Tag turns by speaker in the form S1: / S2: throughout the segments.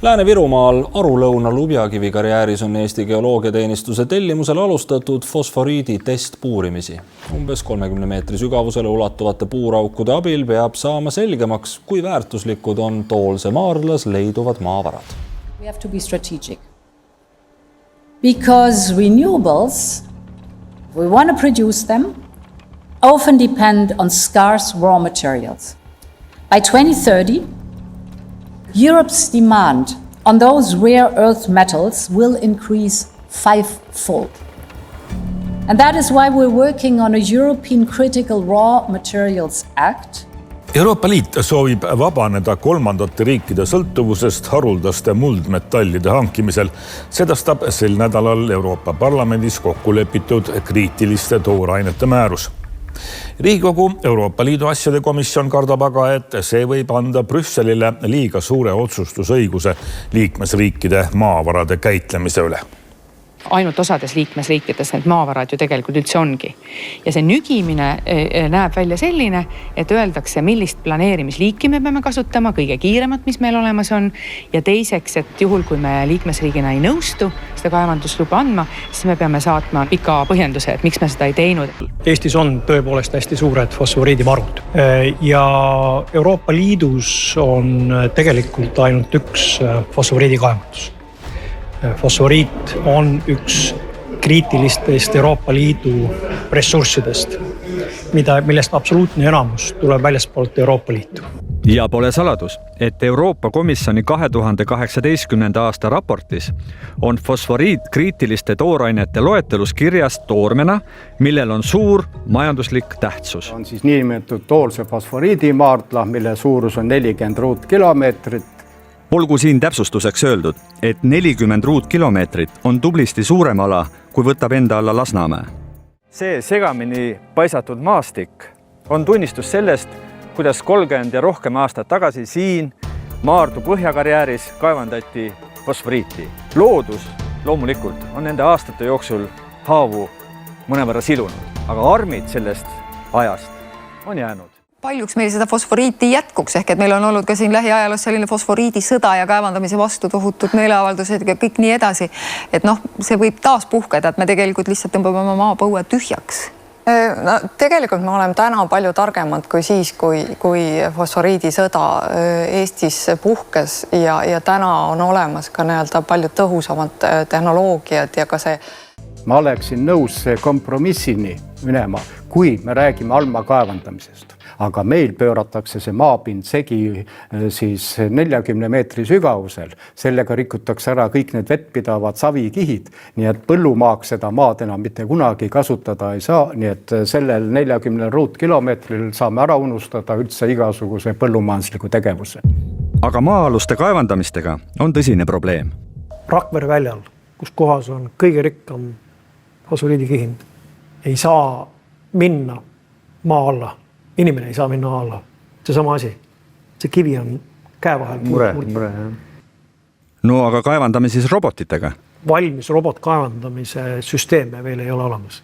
S1: Lääne-Virumaal Arulõuna Lubjakivi karjääris on Eesti geoloogiateenistuse tellimusel alustatud fosforiidi testpuurimisi. Umbes 30 meetri sügavusele ulatuvate puuraukude abil peab saama selgemaks, kui väärtuslikud on Toolse maardlas leiduvad maavarad.
S2: We have to be strategic. Because renewables, we want to produce them, often depend on scarce raw materials. By 2030, Europe's demand on those rare earth metals will increase 5-fold. And that is why we're working on a European Critical Raw Materials Act.
S3: Euroopa Liit soovib vabaneda kolmandate riikide sõltuvusest haruldaste muldmetallide hankimisel. Sedastab sel nädalal Euroopa Parlamendis kokku lepitud kriitiliste toorainete määrus. Riigikogu Euroopa Liidu asjade komisjon kardab aga, et see võib anda Brüsselile liiga suure otsustusõiguse liikmesriikide maavarade käitlemise üle.
S4: Ainult osades liikmesriikides need maavarad ju tegelikult üldse ongi. Ja see nügimine näeb välja selline, et öeldakse, millist planeerimisliiki me peame kasutama, kõige kiiremat, mis meil olemas on. Ja teiseks, et juhul, kui me liikmesriigina ei nõustu seda kaevandusluba andma, siis me peame saatma pika põhjenduse, et miks me seda ei teinud.
S5: Eestis on tõepoolest hästi suured fosforiidivarud. Ja Euroopa Liidus on tegelikult ainult üks fosforiidikaevandus. Fosforiit on üks kriitilistest Euroopa Liidu ressurssidest, millest absoluutne enamus tuleb väljaspoolt Euroopa Liitu.
S6: Ja pole saladus, et Euroopa Komisjoni 2018. aasta raportis on fosforiit kriitiliste toorainete loetelus kirjas toormena, millel on suur majanduslik tähtsus.
S7: On siis niinimetatud Toolse fosforiidimaardla, mille suurus on 40 ruutkilomeetrit.
S6: Olgu siin täpsustuseks öeldud, et 40 ruutkilomeetrit on tublisti suurem ala, kui võtab enda alla Lasnamäe.
S8: See segamini paisatud maastik on tunnistus sellest, kuidas 30 ja rohkem aastat tagasi siin Maardu põhjakarjääris kaevandati fosforiiti. Loodus loomulikult on nende aastate jooksul haavu mõnevõrra silunud, aga armid sellest ajast on jäänud.
S9: Paljuks meil seda fosforiiti jätkuks, ehk et meil on olnud ka siin lähiajaloos selline fosforiidisõda ja kaevandamise vastu tohutud meeleavaldused ja kõik nii edasi. Et see võib taas puhkeda, et me tegelikult lihtsalt tõmbame oma maapõue tühjaks.
S10: No, tegelikult me oleme täna palju targemad kui siis, kui fosforiidisõda Eestis puhkes ja täna on olemas ka palju tõhusamad tehnoloogiad ja ka see.
S7: Ma oleksin nõus kompromissini minema, kui me räägime Alma kaevandamisest. Aga meil pööratakse see maapind segi siis 40 meetri sügavusel. Sellega rikutakse ära kõik need vettpidavad savikihid, nii et põllumaaks seda maad enam mitte kunagi kasutada ei saa, nii et sellel 40 ruutkilomeetril saame ära unustada üldse igasuguse põllumajandusliku tegevuse.
S6: Aga maa-aluste kaevandamistega on tõsine probleem.
S5: Rakvere väljal, kus kohas on kõige rikkam fosforiidikihind, ei saa minna maa alla. Inimene ei saa minna alla. See sama asi. See kivi on käe vahel.
S8: Mure.
S6: No aga kaevandame siis robotitega.
S5: Valmis robotkaevandamise süsteeme veel ei ole olemas.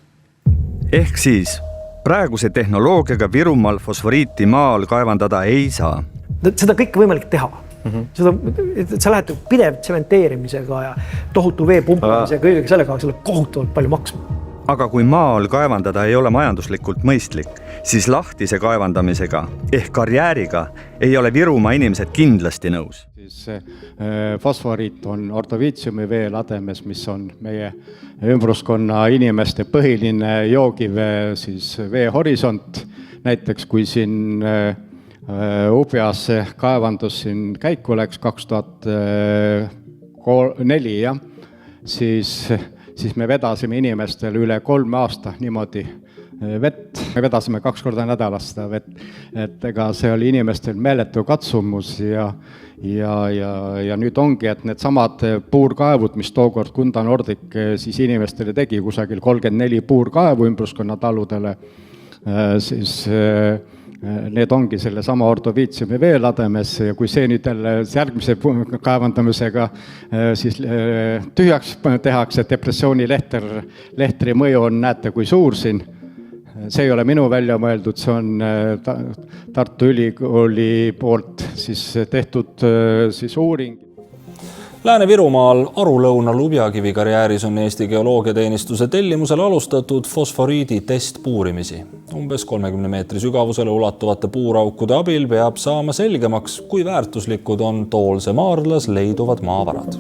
S6: Ehk siis praeguse tehnoloogiaga Virumaal fosforiiti maal kaevandada ei saa.
S5: Seda kõike võimalik teha. Sa lähed pidev tsementeerimisega ja tohutu vee pumpamise ja kõigega sellega kohutavalt palju maksma.
S6: Aga kui maal kaevandada ei ole majanduslikult mõistlik, siis lahtise kaevandamisega ehk karjääriga ei ole Virumaa inimesed kindlasti nõus.
S7: Fosforiit on ordoviitsiumi veelademes, mis on meie ümbruskonna inimeste põhiline joogivee vee horisont. Näiteks kui siin Ubjas kaevandus siin käiku läks 2004, siis me vedasime inimestele üle 3 aasta niimoodi vett. Me vedasime 2 korda nädalas seda vett, et ega see oli inimestel meeletu katsumus ja nüüd ongi, et need samad puurkaevud, mis tookord Kunda Nordic siis inimestele tegi kusagil 34 puurkaevu ümbruskonna taludele, siis need ongi selle sama ordoviitsiumi veelademes ja kui see nüüd järgmise kaevandamisega siis tühjaks tehakse, depressiooni lehtri mõju on, näete, kui suur siin. See ei ole minu välja mõeldud, see on Tartu Ülikooli poolt siis tehtud siis uuring.
S1: Lääne-Virumaal Arulõuna Lubjakivi karjääris on Eesti Geoloogiateenistuse tellimusel alustatud fosforiidi testpuurimisi. Umbes 30 meetri sügavusele ulatuvate puuraukude abil peab saama selgemaks, kui väärtuslikud on Toolse maardlas leiduvad maavarad.